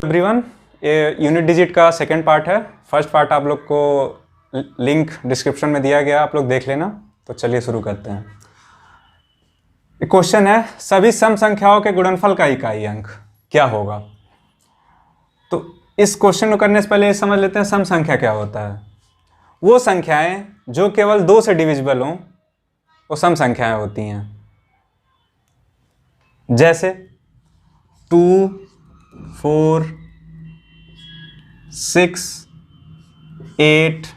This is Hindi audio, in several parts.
एवरीवन, ये यूनिट डिजिट का सेकंड पार्ट है। फर्स्ट पार्ट आप लोग को लिंक डिस्क्रिप्शन में दिया गया, आप लोग देख लेना। तो चलिए शुरू करते हैं। क्वेश्चन है, सभी सम संख्याओं के गुणनफल का इकाई अंक क्या होगा। तो इस क्वेश्चन को करने से पहले ये समझ लेते हैं सम संख्या क्या होता है। वो संख्याएं जो केवल 2 से डिविजिबल हों वो सम संख्याएं होती हैं। जैसे 2, 4, 6, 8,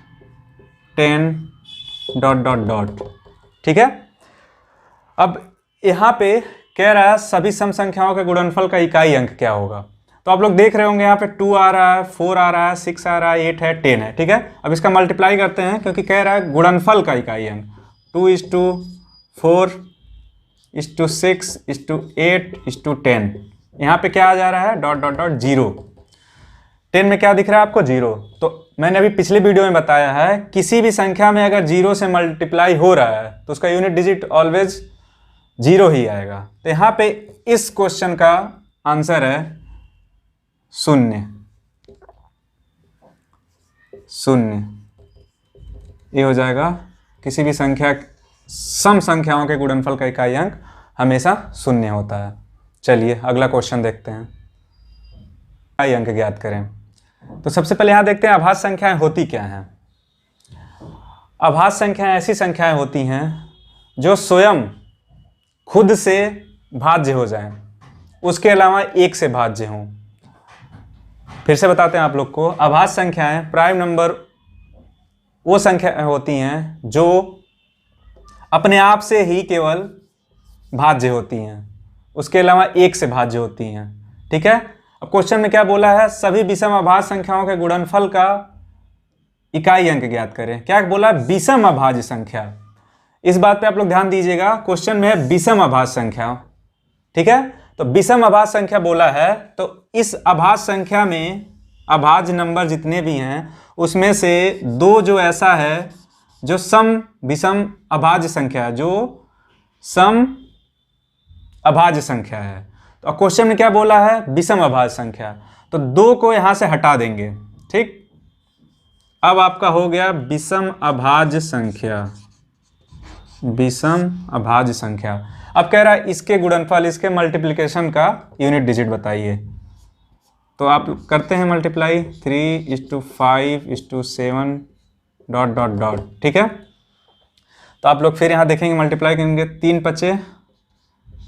10 ... ठीक है। अब यहाँ पे कह रहा है सभी सम संख्याओं के गुणनफल का इकाई अंक क्या होगा। तो आप लोग देख रहे होंगे यहाँ पे 2 आ रहा है, 4 आ रहा है, 6 आ रहा है, 8 है, 10 है। ठीक है। अब इसका मल्टीप्लाई करते हैं क्योंकि कह रहा है गुणनफल का इकाई अंक 2:4:6:8:10। यहाँ पे क्या आ जा रहा है, ... 0। 10 में क्या दिख रहा है आपको, 0। तो मैंने अभी पिछले वीडियो में बताया है किसी भी संख्या में अगर 0 से मल्टीप्लाई हो रहा है तो उसका यूनिट डिजिट ऑलवेज 0 ही आएगा। तो यहाँ पे इस क्वेश्चन का आंसर है 0। ये हो जाएगा। किसी भी संख्या सम संख्याओं के गुणनफल का इकाई अंक हमेशा 0 होता है। चलिए अगला क्वेश्चन देखते हैं। इकाई अंक ज्ञात करें। तो सबसे पहले यहां देखते हैं अभाज्य संख्याएं होती क्या हैं। अभाज्य संख्याएं ऐसी संख्याएं होती हैं जो स्वयं खुद से भाज्य हो जाएं, उसके अलावा 1 से भाज्य हों। फिर से बताते हैं आप लोग को, अभाज्य संख्याएं प्राइम नंबर वो संख्या होती हैं जो अपने आप से ही केवल भाज्य होती हैं, उसके अलावा 1 से भाज्य होती हैं। ठीक है। अब क्वेश्चन में क्या बोला है, सभी विषम अभाज्य संख्याओं के गुणनफल का इकाई अंक ज्ञात करें। क्या बोला, विषम अभाज्य संख्या। इस बात पे आप लोग ध्यान दीजिएगा, क्वेश्चन में है विषम अभाज्य संख्या। ठीक है। तो विषम अभाज्य संख्या बोला है तो इस अभाज्य संख्या में अभाज्य नंबर जितने भी हैं उसमें से 2 जो ऐसा है जो सम विषम अभाज्य संख्या है, जो सम अभाज्य संख्या है। तो क्वेश्चन में क्या बोला है, विषम अभाज्य संख्या। तो 2 को यहां से हटा देंगे। ठीक। अब आपका हो गया विषम अभाज्य संख्या। विषम अभाज्य संख्या। अब कह रहा है इसके गुणनफल, इसके मल्टीप्लिकेशन का यूनिट डिजिट बताइए। तो आप करते हैं मल्टीप्लाई 3:5:7 ... ठीक है। तो आप लोग फिर यहां देखेंगे मल्टीप्लाई करेंगे 3×5 =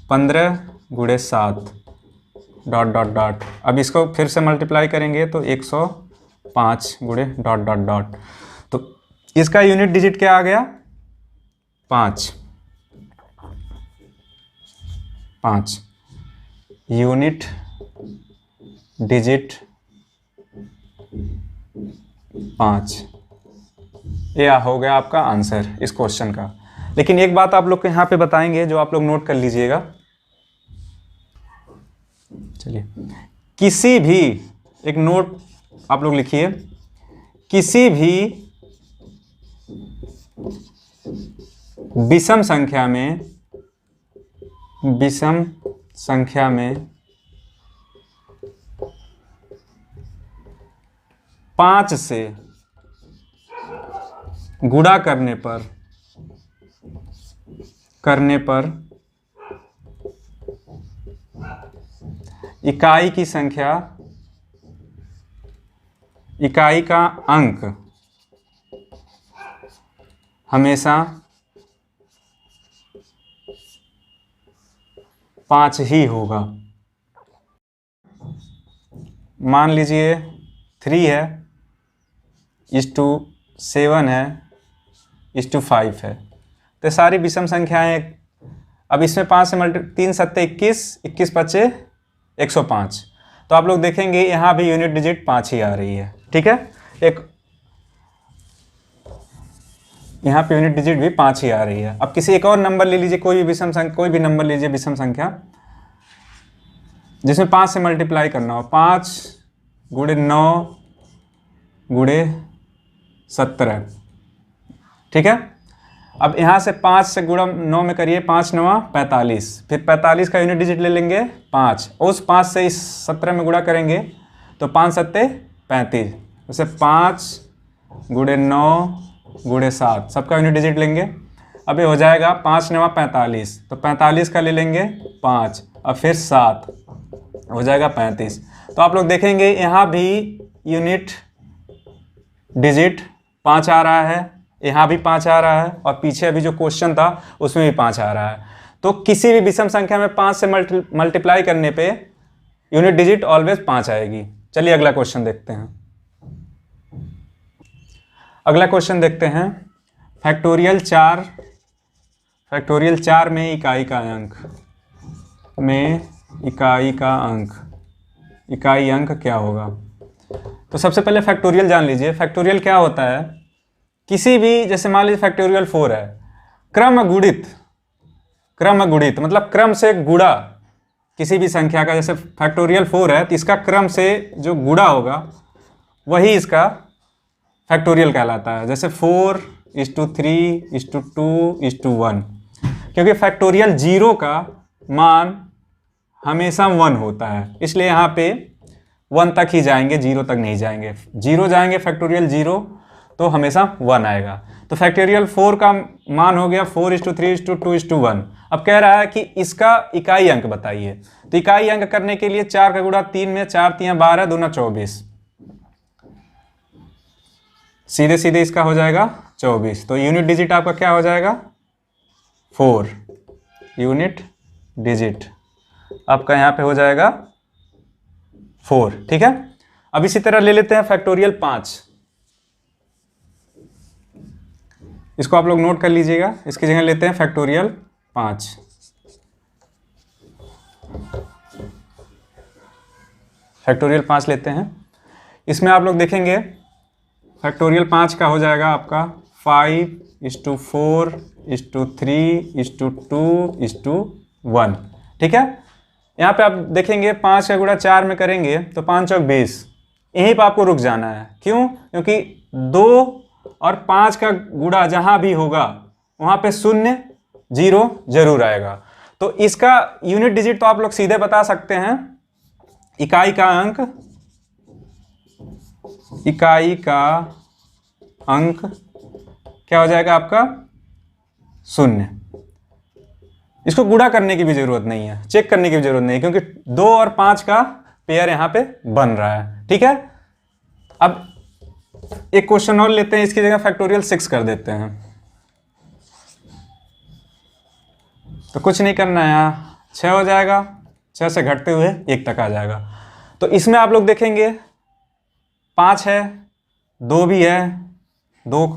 15 × 7 ... अब इसको फिर से मल्टीप्लाई करेंगे तो 105 × ... तो इसका यूनिट डिजिट क्या आ गया, 5 यूनिट डिजिट 5। ये हो गया आपका आंसर इस क्वेश्चन का। लेकिन एक बात आप लोग को यहाँ पे बताएंगे जो आप लोग नोट कर लीजिएगा। चलिए, किसी भी एक नोट आप लोग लिखिए, किसी भी विषम संख्या में 5 से गुणा करने पर इकाई की संख्या, इकाई का अंक हमेशा 5 ही होगा। मान लीजिए 3 है, 7 है, 5 है। तो सारी विषम संख्याएं। अब इसमें 5 से 3 7 21, 21 5 105। तो आप लोग देखेंगे यहाँ भी यूनिट डिजिट 5 ही आ रही है। ठीक है। एक यहाँ पे यूनिट डिजिट भी 5 ही आ रही है। अब किसी एक और नंबर ले लीजिए, कोई भी विषम संख्या, कोई भी नंबर लीजिए विषम संख्या जिसमें 5 से मल्टीप्लाई करना हो। 5 × 9 × 17। ठीक है। अब यहाँ से 5 से गुणा 9 में करिए, 5 × 9 = 45। फिर 45 का यूनिट डिजिट ले लेंगे 5, उस 5 से इस 17 में गुणा करेंगे तो 5 सत्ते 35, उसे 5 गुणे 9 गुणे 7 सबका यूनिट डिजिट लेंगे। अब ये हो जाएगा 5 9 45, तो 45 का ले लेंगे 5 और फिर 7 हो जाएगा 35। तो आप लोग देखेंगे यहाँ भी यूनिट डिजिट 5 आ रहा है, यहाँ भी 5 आ रहा है और पीछे अभी जो क्वेश्चन था उसमें भी 5 आ रहा है। तो किसी भी विषम संख्या में 5 से मल्टीप्लाई करने पे यूनिट डिजिट ऑलवेज 5 आएगी। चलिए अगला क्वेश्चन देखते हैं। अगला क्वेश्चन देखते हैं। फैक्टोरियल 4 में इकाई का अंक इकाई अंक क्या होगा? तो सबसे पहले फैक्टोरियल जान लीजिए। फैक्टोरियल क्या होता है? किसी भी, जैसे मान लीजिए फैक्टोरियल 4 है, क्रम गुणित मतलब क्रम से गुणा किसी भी संख्या का, जैसे फैक्टोरियल 4 है तो इसका क्रम से जो गुणा होगा वही इसका फैक्टोरियल कहलाता है। जैसे 4:3:2:1, क्योंकि फैक्टोरियल 0 का मान हमेशा 1 होता है, इसलिए यहाँ पे 1 तक ही जाएंगे, 0 तक नहीं जाएंगे। 0 जाएंगे फैक्टोरियल 0 तो हमेशा 1 आएगा। तो फैक्टोरियल 4 का मान हो गया 4:3:2:1। अब कह रहा है कि इसका इकाई अंक बताइए। तो इकाई अंक करने के लिए 4 का गुणा 3 में, 4 3 12 दूना 24, सीधे सीधे इसका हो जाएगा 24। तो यूनिट डिजिट आपका क्या हो जाएगा? 4 यूनिट डिजिट आपका यहाँ पे हो जाएगा 4। ठीक है। अब इसी तरह ले लेते हैं फैक्टोरियल 5। इसको आप लोग नोट कर लीजिएगा। इसकी जगह लेते हैं फैक्टोरियल 5। फैक्टोरियल 5 लेते हैं। इसमें आप लोग देखेंगे फैक्टोरियल 5 का हो जाएगा आपका 5:4:3:2:1। ठीक है। यहाँ पे आप देखेंगे 5 का गुणा 4 में करेंगे तो 5 चौक 20। यहीं पर आपको रुक जाना है। क्यों? क्योंकि 2 और 5 का गुणा जहाँ भी होगा वहाँ पे 0 0 जरूर आएगा। तो इसका यूनिट डिजिट तो आप लोग सीधे बता सकते हैं। इकाई का अंक क्या हो जाएगा आपका? 0। इसको गुणा करने की भी जरूरत नहीं है, चेक करने की भी जरूरत नहीं, क्योंकि 2 और 5 का पेयर यहां पे बन रहा है। ठीक है। अब एक क्वेश्चन और लेते हैं। इसकी जगह फैक्टोरियल 6 कर देते हैं। तो कुछ नहीं करना है, यहाँ 6 हो जाएगा, 6 से घटते हुए 1 तक आ जाएगा। तो इसमें आप लोग देखेंगे 5 है, 2 भी है, 2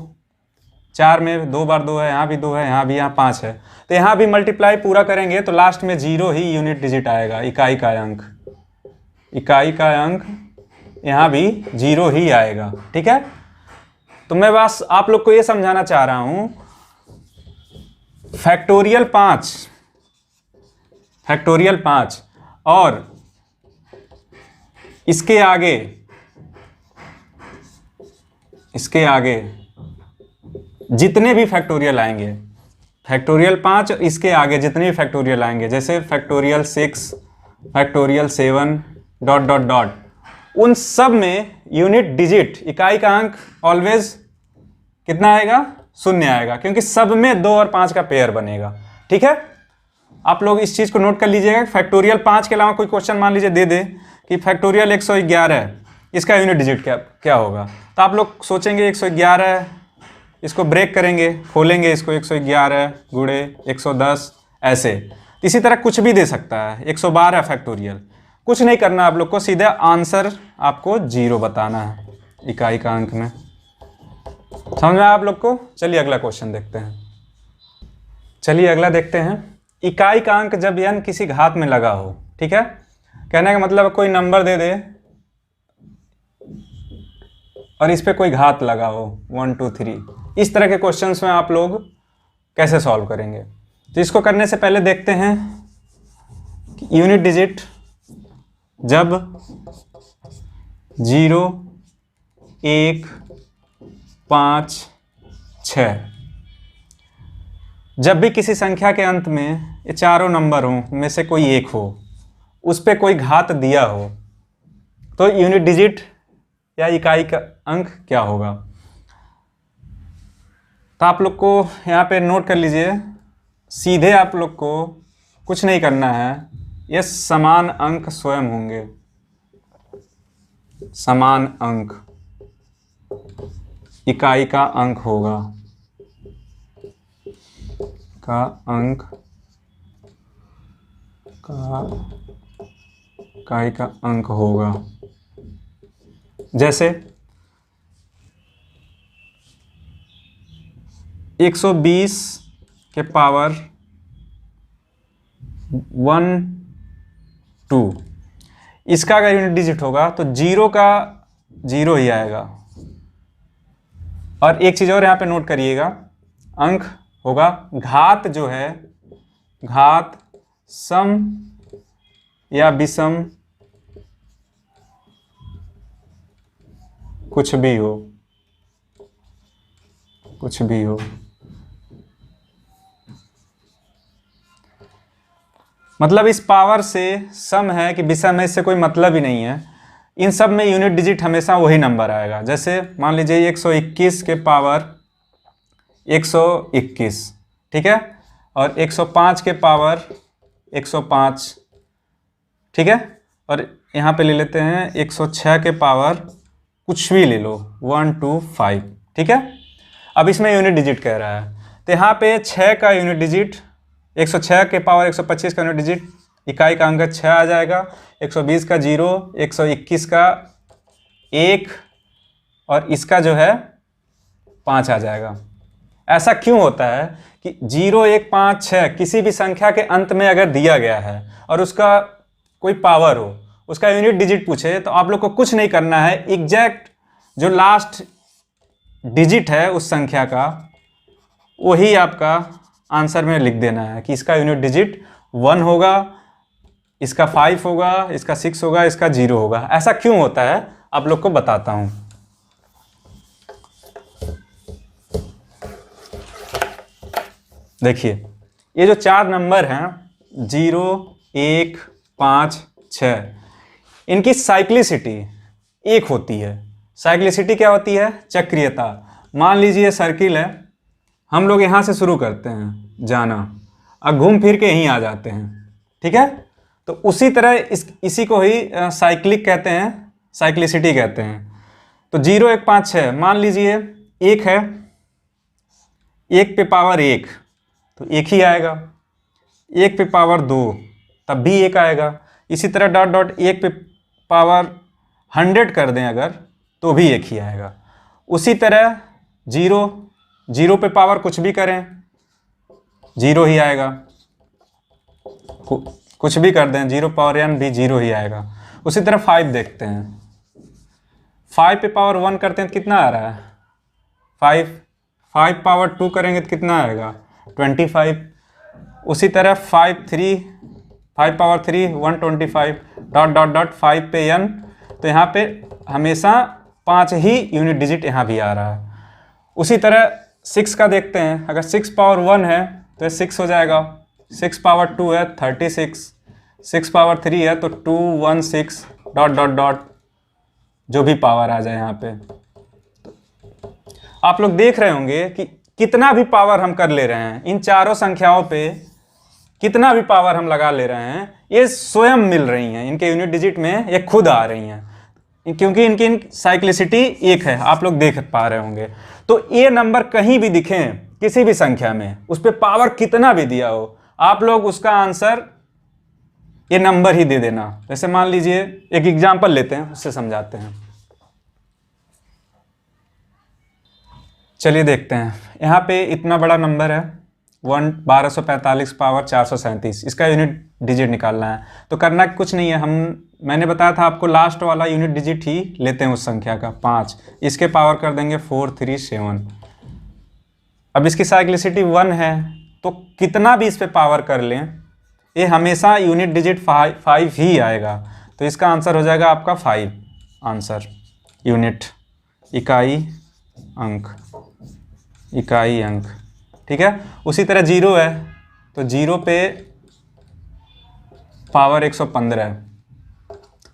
4 में 2 बार 2 है, यहाँ भी 2 है, यहाँ भी, यहाँ 5 है। तो यहाँ भी मल्टीप्लाई पूरा करेंगे तो लास्ट में 0 ही यूनिट डिजिट आएगा। इकाई का अंक यहाँ भी 0 ही आएगा। ठीक है। तो मैं बस आप लोग को ये समझाना चाह रहा हूं, फैक्टोरियल 5 और इसके आगे जितने भी फैक्टोरियल आएंगे, फैक्टोरियल 5 और इसके आगे जितने भी फैक्टोरियल आएंगे, जैसे फैक्टोरियल 6, फैक्टोरियल 7 ... उन सब में यूनिट डिजिट, इकाई का अंक ऑलवेज कितना आएगा? 0 आएगा, क्योंकि सब में 2 और 5 का पेयर बनेगा। ठीक है। आप लोग इस चीज को नोट कर लीजिएगा। फैक्टोरियल 5 के अलावा कोई क्वेश्चन मान लीजिए दे दे कि फैक्टोरियल 111 है, इसका यूनिट डिजिट क्या होगा? तो आप लोग सोचेंगे 111 है, इसको ब्रेक करेंगे, खोलेंगे इसको, 111 गुणे 110 ऐसे। इसी तरह कुछ भी दे सकता है। 112 फैक्टोरियल। कुछ नहीं करना आप लोग को, सीधे आंसर आपको 0 बताना है इकाई का अंक में। समझ में आप लोग को? चलिए अगला क्वेश्चन देखते हैं। चलिए अगला देखते हैं। इकाई का अंक जब n किसी घात में लगा हो। ठीक है। कहने का मतलब कोई नंबर दे दे और इस पे कोई घात लगा हो 1 2 3, इस तरह के क्वेश्चंस में आप लोग कैसे सॉल्व करेंगे? तो इसको करने से पहले देखते हैं कि यूनिट डिजिट जब 0 1 5 6, जब भी किसी संख्या के अंत में ये चारों नंबर हों में से कोई एक हो, उस पे कोई घात दिया हो, तो यूनिट डिजिट या इकाई का अंक क्या होगा? तो आप लोग को यहाँ पे नोट कर लीजिए, सीधे आप लोग को कुछ नहीं करना है, ये समान अंक स्वयं होंगे। समान अंक इकाई का अंक होगा, का अंक का इकाई का अंक होगा। जैसे 120 के पावर 1 2, इसका अगर यूनिट डिजिट होगा तो 0 का 0 ही आएगा। और एक चीज़ और यहाँ पे नोट करिएगा, अंक होगा घात जो है, घात सम या विषम कुछ भी हो, कुछ भी हो। मतलब इस पावर से सम है कि विषम है, इससे कोई मतलब ही नहीं है। इन सब में यूनिट डिजिट हमेशा वही नंबर आएगा। जैसे मान लीजिए 121 के पावर 121, ठीक है, और 105 के पावर 105, ठीक है, और यहाँ पे ले लेते हैं 106 के पावर कुछ भी ले लो 125, ठीक है। अब इसमें यूनिट डिजिट कह रहा है, तो यहाँ पे 6 का यूनिट डिजिट, 106 के पावर 125 का यूनिट डिजिट, इकाई का अंक 6 आ जाएगा, 120 का 0, 121 का 1 और इसका जो है 5 आ जाएगा। ऐसा क्यों होता है कि 0 1 5 6 किसी भी संख्या के अंत में अगर दिया गया है और उसका कोई पावर हो, उसका यूनिट डिजिट पूछे, तो आप लोग को कुछ नहीं करना है, एग्जैक्ट जो लास्ट डिजिट है उस संख्या का वही आपका आंसर में लिख देना है कि इसका यूनिट डिजिट 1 होगा, इसका 5 होगा, इसका 6 होगा, इसका 0 होगा। ऐसा क्यों होता है आप लोग को बताता हूं। देखिए ये जो 4 नंबर हैं 0 1 5 6, इनकी साइक्लिसिटी 1 होती है। साइक्लिसिटी क्या होती है? चक्रीयता। मान लीजिए सर्किल है, हम लोग यहाँ से शुरू करते हैं जाना, अब घूम फिर के यहीं आ जाते हैं, ठीक है। तो उसी तरह इसी को ही साइक्लिक कहते हैं, साइक्लिसिटी कहते हैं। तो 0 1 5 6 मान लीजिए 1 है, 1 पे पावर 1 तो 1 ही आएगा, 1 पे पावर 2 तब भी 1 आएगा। इसी तरह डॉट डॉट 1 पे पावर 100 कर दें अगर तो भी 1 ही आएगा। उसी तरह 0 पे पावर कुछ भी करें 0 ही आएगा, कुछ भी कर दें 0 पावर n भी 0 ही आएगा। उसी तरह 5 देखते हैं, 5 पे पावर 1 करते हैं तो कितना आ रहा है 5 पावर 2 करेंगे तो कितना आएगा 25। उसी तरह 5 पावर 3 125 डॉट डॉट डॉट 5 पे n, तो यहाँ पे हमेशा 5 ही यूनिट डिजिट यहाँ भी आ रहा है। उसी तरह 6 का देखते हैं, अगर 6 पावर 1 है तो ये 6 हो जाएगा, 6 पावर 2 है 36, 6 पावर 3 है तो 216 डॉट डॉट डॉट जो भी पावर आ जाए यहाँ पे। आप लोग देख रहे होंगे कि कितना भी पावर हम कर ले रहे हैं, इन चारों संख्याओं पे कितना भी पावर हम लगा ले रहे हैं, ये स्वयं मिल रही हैं, इनके यूनिट डिजिट में ये खुद आ रही हैं, क्योंकि इनकी साइक्लिसिटी 1 है, आप लोग देख पा रहे होंगे। तो ये नंबर कहीं भी दिखें किसी भी संख्या में, उस पर पावर कितना भी दिया हो, आप लोग उसका आंसर ये नंबर ही दे देना। जैसे मान लीजिए एक एग्जांपल लेते हैं, उससे समझाते हैं। चलिए देखते हैं, यहाँ पे इतना बड़ा नंबर है 1245 पावर 437, इसका यूनिट डिजिट निकालना है। तो करना कुछ नहीं है, मैंने बताया था आपको लास्ट वाला यूनिट डिजिट ही लेते हैं उस संख्या का 5, इसके पावर कर देंगे 437। अब इसकी साइक्लिसिटी 1 है तो कितना भी इस पे पावर कर लें ये हमेशा यूनिट डिजिट 5 ही आएगा। तो इसका आंसर हो जाएगा आपका 5 आंसर, यूनिट इकाई अंक, इकाई अंक, ठीक है। उसी तरह 0 है तो 0 पे पावर 115 है,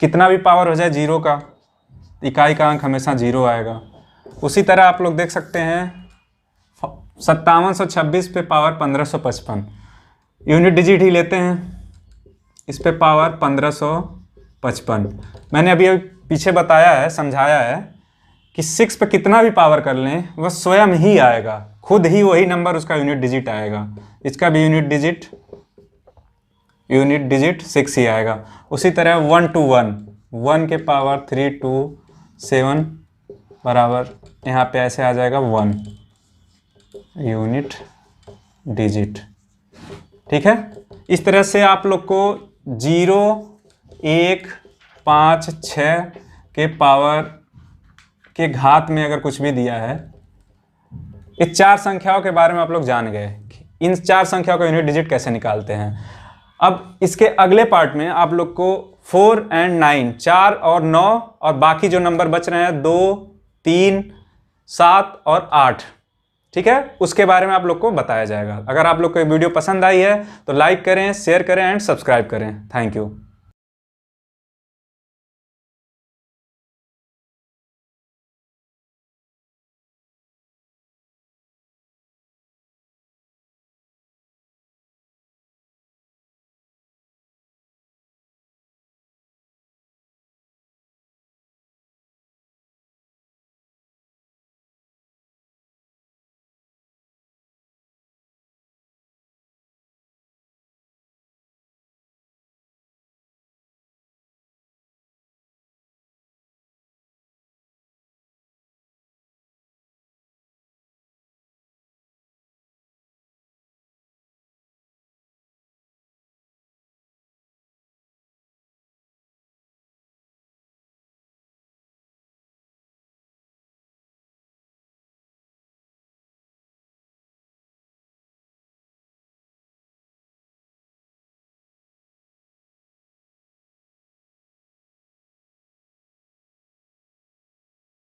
कितना भी पावर हो जाए जीरो का, इकाई का अंक हमेशा जीरो आएगा। उसी तरह आप लोग देख सकते हैं 5726 पे पावर 1555, यूनिट डिजिट ही लेते हैं, इस पे पावर 1555। मैंने अभी पीछे बताया है, समझाया है कि 6 पे कितना भी पावर कर लें वह स्वयं ही आएगा, खुद ही वही नंबर उसका यूनिट डिजिट आएगा। इसका भी यूनिट डिजिट 6 ही आएगा। उसी तरह 1 to 1, 1 के पावर 3 to 7 बराबर यहाँ पे ऐसे आ जाएगा 1 यूनिट डिजिट। ठीक है, इस तरह से आप लोग को 0, 1, 5, 6 के पावर के घात में अगर कुछ भी दिया है, ये 4 संख्याओं के बारे में आप लोग जान गए। इन 4 संख्याओं का यूनिट डिजिट कैसे निकालते हैं। अब इसके अगले पार्ट में आप लोग को 4 and 9, 4 और 9 और बाकी जो नंबर बच रहे हैं 2, 3, 7 और 8, ठीक है, उसके बारे में आप लोग को बताया जाएगा। अगर आप लोग को ये वीडियो पसंद आई है तो लाइक करें, शेयर करें एंड सब्सक्राइब करें। Thank you.